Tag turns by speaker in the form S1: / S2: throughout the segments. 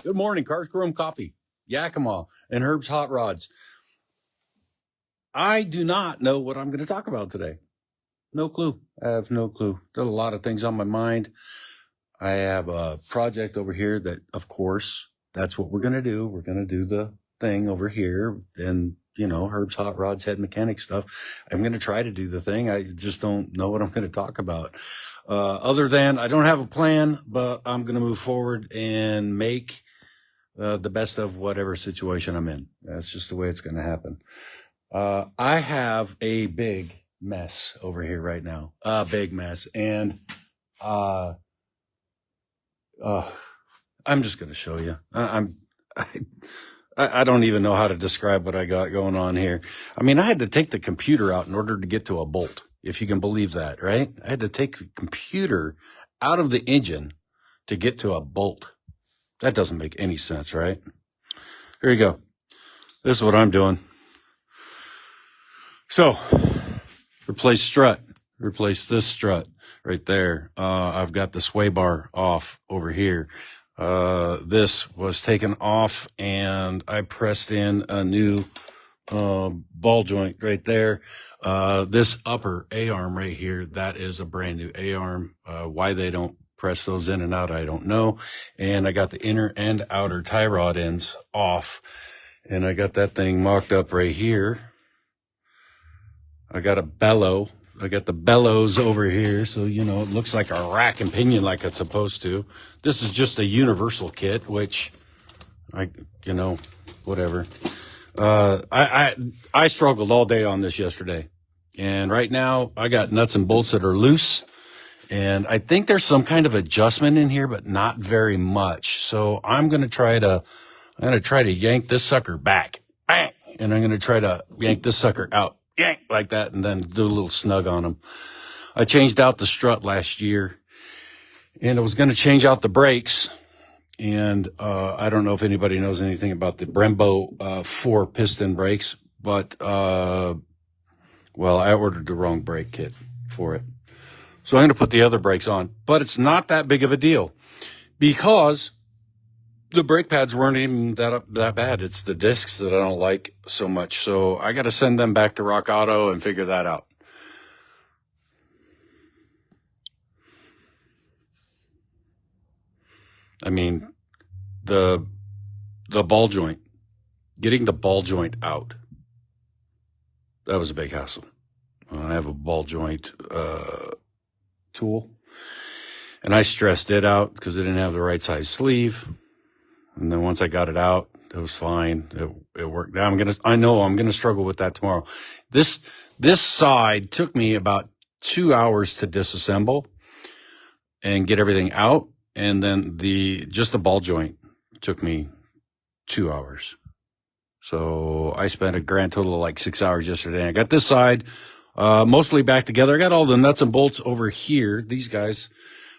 S1: Good morning, Cars, Chrome Coffee, Yakima, and Herb's Hot Rods. I do not know what I'm going to talk about today. No clue. I have no clue. There's a lot of things on my mind. I have a project over here that, of course, that's what we're going to do. We're going to do the thing over here and, Herb's Hot Rods, head mechanic stuff. I'm going to try to do the thing. I just don't know what I'm going to talk about. Other than I don't have a plan, but I'm going to move forward and make the best of whatever situation I'm in. That's just the way it's going to happen. I have a big mess over here right now, a big mess. And I'm just going to show you. I don't even know how to describe what I got going on here. I mean, I had to take the computer out in order to get to a bolt, if you can believe that, right? I had to take the computer out of the engine to get to a bolt. That doesn't make any sense, right? Here you go. This is what I'm doing. So, replace strut. Replace this strut right there. I've got the sway bar off over here. This was taken off and I pressed in a new ball joint right there. This upper A-arm right here, that is a brand new A-arm. Why they don't press those in and out, I don't know. And I got the inner and outer tie rod ends off. And I got that thing mocked up right here. I got a bellow. I got the bellows over here. So, it looks like a rack and pinion like it's supposed to. This is just a universal kit, which whatever. I struggled all day on this yesterday. And right now I got nuts and bolts that are loose. And I think there's some kind of adjustment in here, but not very much. So I'm going to try to yank this sucker back. Bang! And I'm going to try to yank this sucker out. Yank! Like that. And then do a little snug on them. I changed out the strut last year and I was going to change out the brakes. And, I don't know if anybody knows anything about the Brembo, 4-piston brakes, but, I ordered the wrong brake kit for it. So I'm going to put the other brakes on, but it's not that big of a deal because the brake pads weren't even that bad. It's the discs that I don't like so much. So I got to send them back to Rock Auto and figure that out. I mean, the ball joint, getting the ball joint out, that was a big hassle. I have a ball joint, tool, and I stressed it out because it didn't have the right size sleeve. And then once I got it out, it was fine. It worked. Now I know I'm gonna struggle with that tomorrow. This side took me about 2 hours to disassemble and get everything out. And then just the ball joint took me 2 hours. So I spent a grand total of like 6 hours yesterday. I got this side, mostly back together. I got all the nuts and bolts over here. These guys,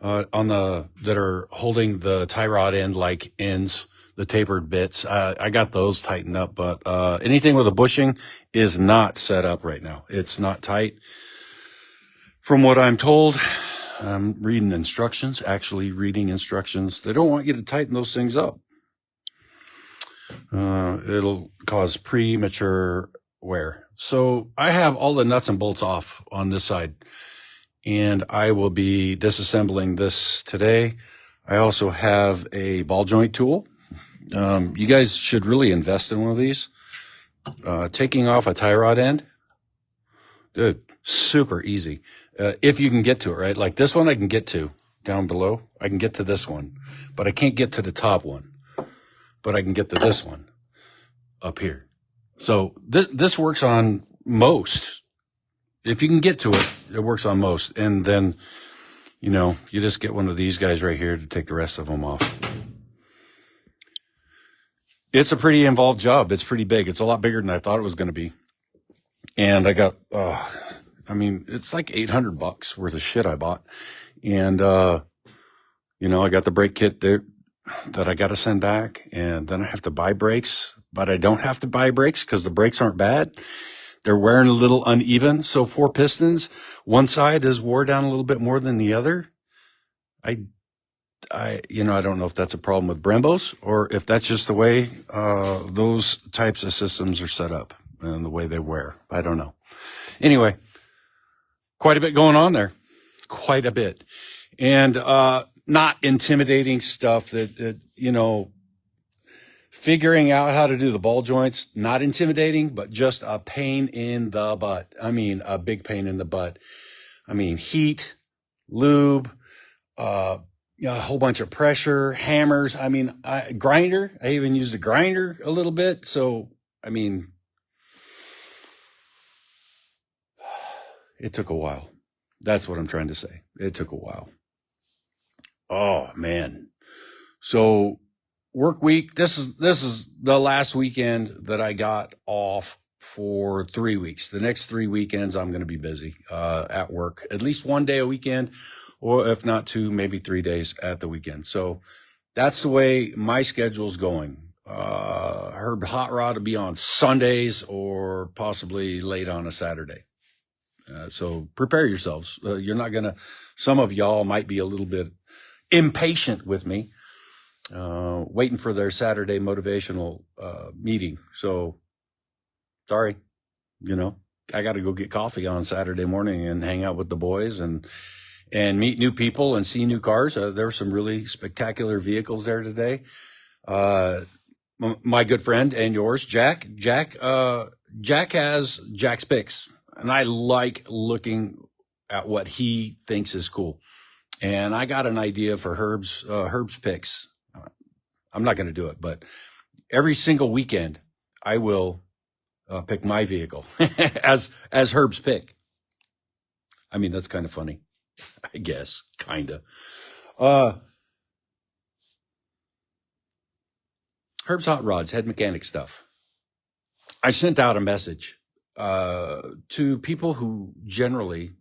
S1: that are holding the tie rod end like ends, the tapered bits. I got those tightened up, but, anything with a bushing is not set up right now. It's not tight. From what I'm told, I'm reading instructions. They don't want you to tighten those things up. It'll cause premature wear. So I have all the nuts and bolts off on this side, and I will be disassembling this today. I also have a ball joint tool. You guys should really invest in one of these. Taking off a tie rod end, dude, super easy. If you can get to it, right? Like this one I can get to down below. I can get to this one, but I can't get to the top one. But I can get to this one up here. So this works on most. If you can get to it, it works on most. And then, you just get one of these guys right here to take the rest of them off. It's a pretty involved job. It's pretty big. It's a lot bigger than I thought it was going to be. And I got, it's like $800 worth of shit I bought. And, I got the brake kit there that I got to send back, and then I have to buy brakes, but I don't have to buy brakes because the brakes aren't bad. They're wearing a little uneven. So 4 pistons, one side is wore down a little bit more than the other. I I don't know if that's a problem with Brembos or if that's just the way those types of systems are set up and the way they wear. I don't know. Anyway, quite a bit going on there. Quite a bit. And not intimidating stuff that figuring out how to do the ball joints, not intimidating, but just a pain in the butt. I mean, a big pain in the butt. I mean, heat, lube, a whole bunch of pressure, hammers. I mean, grinder. I even used a grinder a little bit. So, I mean, it took a while. That's what I'm trying to say. It took a while. Oh, man. So work week. This is the last weekend that I got off for 3 weeks. The next 3 weekends, I'm going to be busy at work, at least one day a weekend, or if not 2, maybe 3 days at the weekend. So that's the way my schedule's going. Herb Hot Rod will be on Sundays or possibly late on a Saturday. So prepare yourselves. Some of y'all might be a little bit impatient with me, waiting for their Saturday motivational meeting. So sorry, I got to go get coffee on Saturday morning and hang out with the boys and meet new people and see new cars. There were some really spectacular vehicles there today. My good friend and yours, Jack has Jack's Picks, and I like looking at what he thinks is cool. And I got an idea for Herb's Picks. I'm not going to do it, but every single weekend I will pick my vehicle as Herb's pick. I mean, that's kind of funny, I guess, kind of. Herb's Hot Rods, head mechanic stuff. I sent out a message to people who generally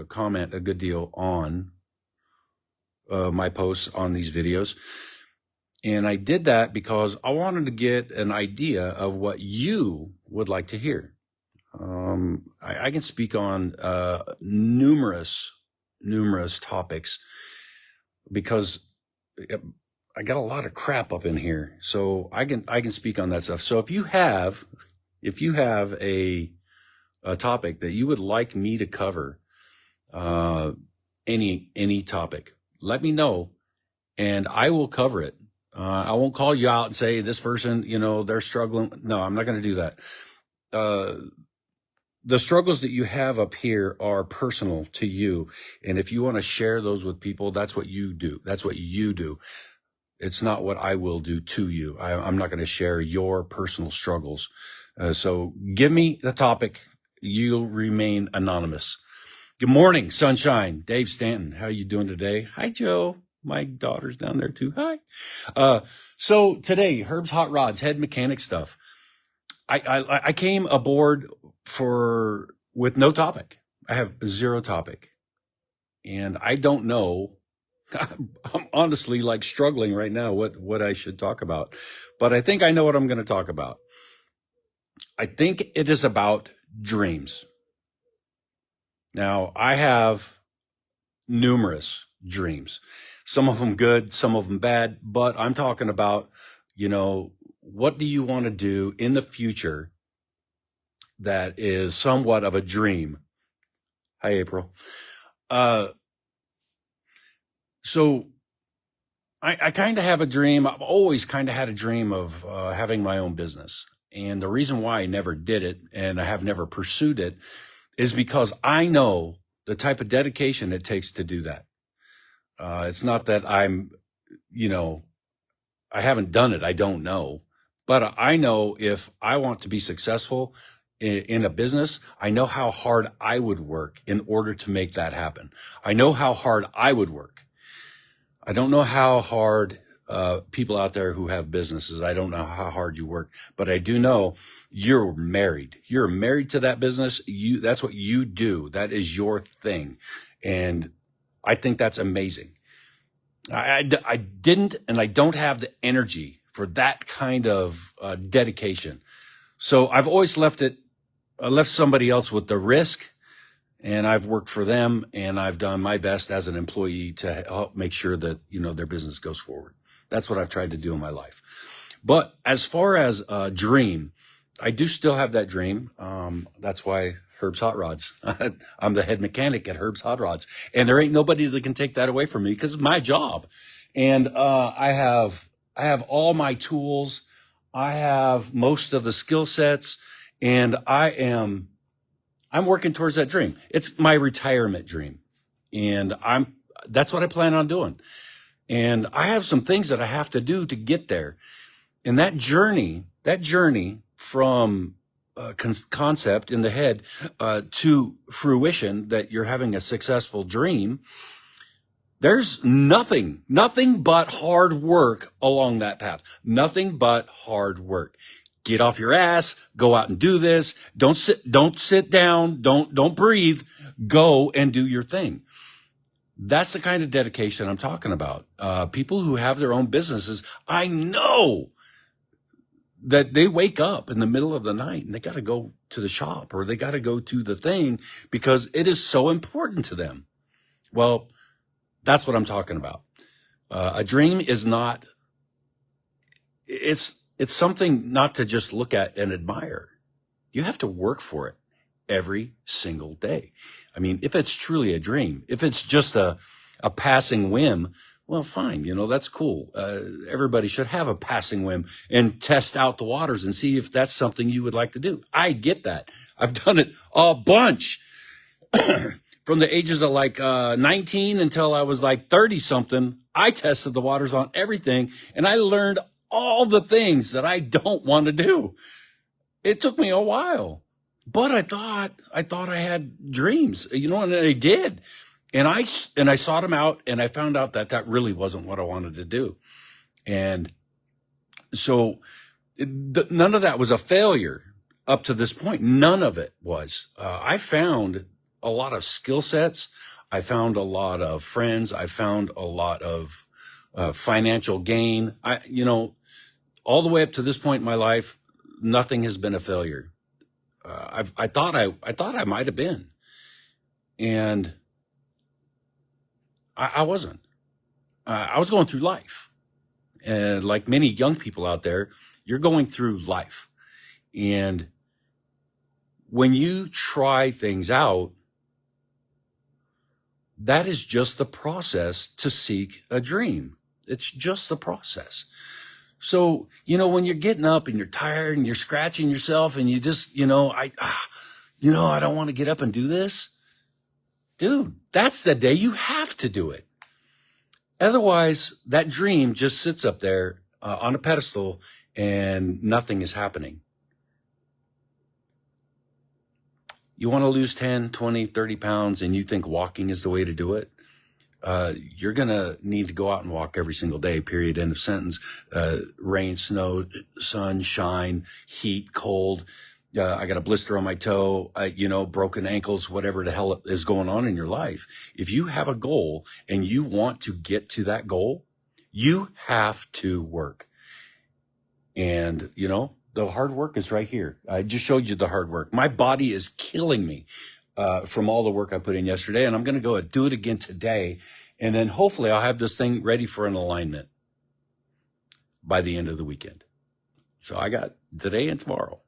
S1: comment a good deal on my posts on these videos. And I did that because I wanted to get an idea of what you would like to hear. I can speak on numerous topics because I got a lot of crap up in here. So I can speak on that stuff. So if you have a topic that you would like me to cover, any topic, let me know and I will cover it. I won't call you out and say this person, they're struggling. No, I'm not going to do that. The struggles that you have up here are personal to you. And if you want to share those with people, that's what you do. That's what you do. It's not what I will do to you. I'm not going to share your personal struggles. So give me the topic. You'll remain anonymous. Good morning, sunshine. Dave Stanton. How you doing today? Hi, Joe. My daughter's down there too. Hi. So today, Herb's Hot Rods, head mechanic stuff. I came aboard with no topic. I have zero topic. And I don't know. I'm honestly struggling right now what I should talk about. But I think I know what I'm going to talk about. I think it is about dreams. Now, I have numerous dreams. Some of them good, some of them bad, but I'm talking about, what do you want to do in the future that is somewhat of a dream? Hi, April. So I kind of have a dream. I've always kind of had a dream of having my own business. And the reason why I never did it and I have never pursued it is because I know the type of dedication it takes to do that. It's not that I haven't done it. I don't know. But I know if I want to be successful in a business, I know how hard I would work in order to make that happen. I know how hard I would work. I don't know how hard people out there who have businesses, I don't know how hard you work, but I do know you're married. You're married to that business. That's what you do. That is your thing. And I think that's amazing. I didn't, and I don't have the energy for that kind of dedication. So I've always left somebody else with the risk and I've worked for them, and I've done my best as an employee to help make sure that, their business goes forward. That's what I've tried to do in my life. But as far as a dream, I do still have that dream. That's why Herb's Hot Rods. I'm the head mechanic at Herb's Hot Rods, and there ain't nobody that can take that away from me because it's my job. And I have all my tools. I have most of the skill sets, and I'm working towards that dream. It's my retirement dream, and that's what I plan on doing. And I have some things that I have to do to get there. And that journey from concept in the head to fruition, that you're having a successful dream, there's nothing but hard work along that path. Nothing but hard work. Get off your ass, go out and do this. Don't sit down, don't breathe. Go and do your thing. That's the kind of dedication I'm talking about. People who have their own businesses, I know that they wake up in the middle of the night and they got to go to the shop or they got to go to the thing because it is so important to them. Well, that's what I'm talking about. A dream is not, it's something not to just look at and admire. You have to work for it every single day. I mean, if it's truly a dream, if it's just a passing whim, well, fine, that's cool. Everybody should have a passing whim and test out the waters and see if that's something you would like to do. I get that. I've done it a bunch. From the ages of 19 until I was 30 something, I tested the waters on everything and I learned all the things that I don't want to do. It took me a while, but I thought I had dreams, and I did. And I sought them out, and I found out that really wasn't what I wanted to do. And so none of that was a failure up to this point. None of it was. I found a lot of skill sets. I found a lot of friends. I found a lot of financial gain. All the way up to this point in my life, nothing has been a failure. I thought I might have been, and I wasn't. I was going through life. And like many young people out there, you're going through life. And when you try things out, that is just the process to seek a dream. It's just the process. So, when you're getting up and you're tired and you're scratching yourself and you just, I don't want to get up and do this. Dude, that's the day you have to do it. Otherwise, that dream just sits up there on a pedestal and nothing is happening. You want to lose 10, 20, 30 pounds and you think walking is the way to do it? You're going to need to go out and walk every single day, period, end of sentence. Rain, snow, sun, shine, heat, cold. I got a blister on my toe, broken ankles, whatever the hell is going on in your life. If you have a goal and you want to get to that goal, you have to work. And, the hard work is right here. I just showed you the hard work. My body is killing me from all the work I put in yesterday, and I'm going to go and do it again today. And then hopefully I'll have this thing ready for an alignment by the end of the weekend. So I got today and tomorrow.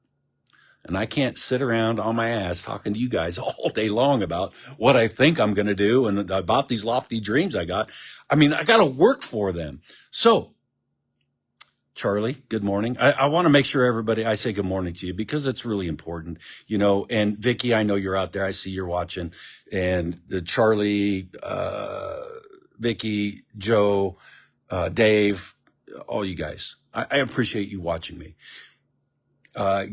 S1: And I can't sit around on my ass talking to you guys all day long about what I think I'm going to do and about these lofty dreams I got. I mean, I got to work for them. So, Charlie, good morning. I want to make sure I say good morning to you because it's really important, and Vicky, I know you're out there. I see you're watching, and Charlie, Vicky, Joe, Dave, all you guys. I appreciate you watching me.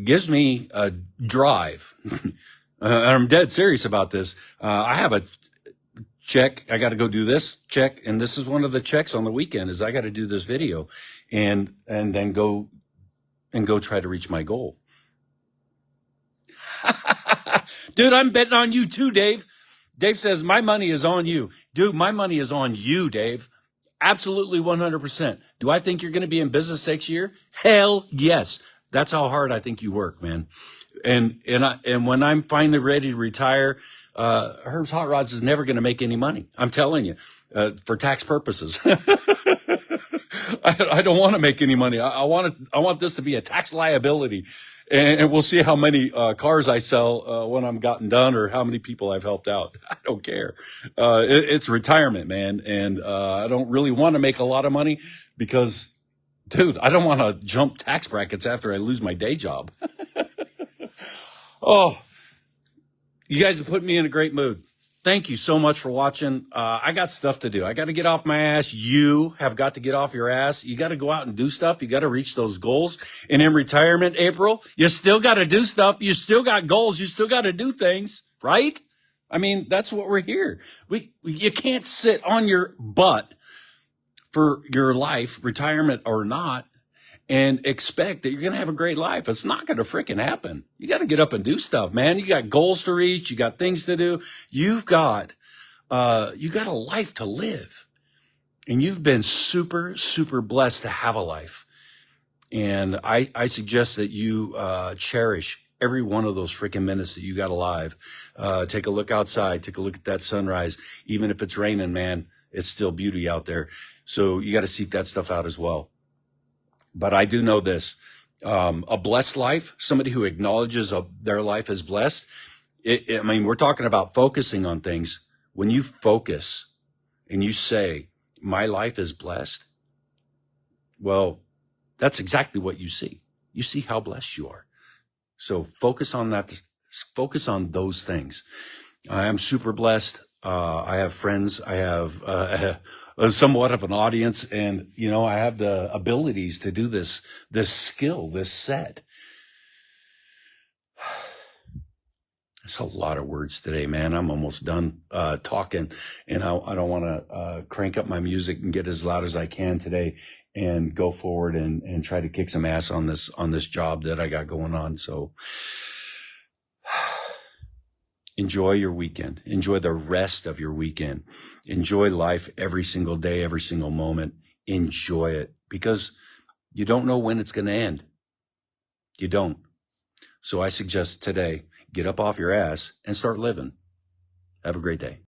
S1: Gives me a drive. And I'm dead serious about this. I have a check. I got to go do this check. And this is one of the checks on the weekend is I got to do this video and then go try to reach my goal. Dude, I'm betting on you too, Dave. Dave says, my money is on you. Dude, my money is on you, Dave. Absolutely 100%. Do I think you're going to be in business next year? Hell yes. That's how hard I think you work, man. And when I'm finally ready to retire, Herb's Hot Rods is never going to make any money. I'm telling you, for tax purposes. I don't want to make any money. I want this to be a tax liability. And we'll see how many cars I sell when I'm gotten done, or how many people I've helped out. I don't care. It's retirement, man. And I don't really want to make a lot of money because, dude, I don't want to jump tax brackets after I lose my day job. Oh, you guys have put me in a great mood. Thank you so much for watching. I got stuff to do. I got to get off my ass. You have got to get off your ass. You got to go out and do stuff. You got to reach those goals. And in retirement, April, you still got to do stuff. You still got goals. You still got to do things, right? I mean, that's what we're here. You can't sit on your butt for your life, retirement or not, and expect that you're going to have a great life. It's not going to freaking happen. You got to get up and do stuff, man. You got goals to reach. You got things to do. You got a life to live, and you've been super, super blessed to have a life. And I suggest that you, cherish every one of those freaking minutes that you got alive. Take a look outside. Take a look at that sunrise. Even if it's raining, man, it's still beauty out there. So you got to seek that stuff out as well. But I do know this, a blessed life, somebody who acknowledges their life as blessed. I mean, we're talking about focusing on things. When you focus and you say, my life is blessed, well, that's exactly what you see. You see how blessed you are. So focus on that. Focus on those things. I am super blessed. I have friends. I have somewhat of an audience, and I have the abilities to do this skill, this set. It's a lot of words today, man. I'm almost done talking, and I don't want to crank up my music and get as loud as I can today, and go forward and try to kick some ass on this job that I got going on. So enjoy your weekend. Enjoy the rest of your weekend. Enjoy life every single day, every single moment. Enjoy it, because you don't know when it's going to end. You don't. So I suggest today, get up off your ass and start living. Have a great day.